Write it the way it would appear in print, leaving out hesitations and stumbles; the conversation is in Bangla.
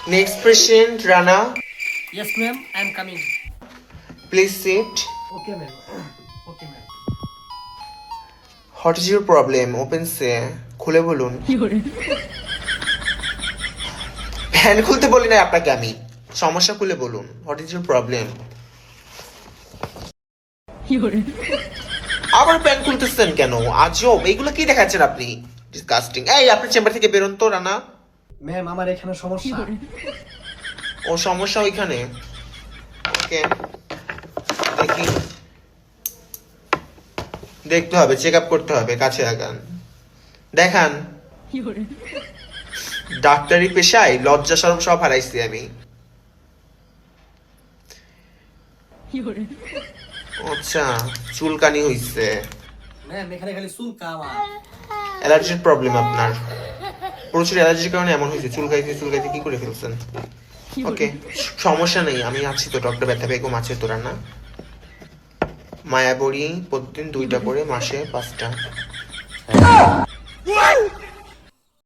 Next patient, Rana. Yes, ma'am. I am coming. Please sit. Okay, ma'am. Okay, ma'am. What is your problem? Open say. খুলে বলুন। ফ্যান খুলতে বলি না আপনাকে আমি। সমস্যা খুলে বলুন। What is your problem? আবার প্যান খুলতেছেন কেন? আজব, এইগুলো কি দেখাচ্ছেন আপনি? ডিসকাস্টিং। এই আপনি চেম্বার থেকে বেরোন তো রানা। ম্যাম, আমার এখানে সমস্যা। ও সমস্যা ওইখানে। ওকে, দেখি, দেখতে হবে, চেক আপ করতে হবে, কাছে আগান, দেখান। ডাক্তারি পেশায় লজ্জা শরম সব হারাইছি আমি। আচ্ছা, চুলকানি হইছে। ম্যাম, এখানে খালি চুলকা আমার। অ্যালার্জির প্রবলেম আপনার, প্রচুর অ্যালার্জির কারণে এমন হয়েছে। চুলকাইতে চুলকাইতে কি করে ফেলছেন? ওকে, সমস্যা নেই, আমি আছি তো, ডক্টর ব্যথা বেগম আছে তোরা না? মায়াবরী প্রতিদিন 2টা করে, মাসে 5টা।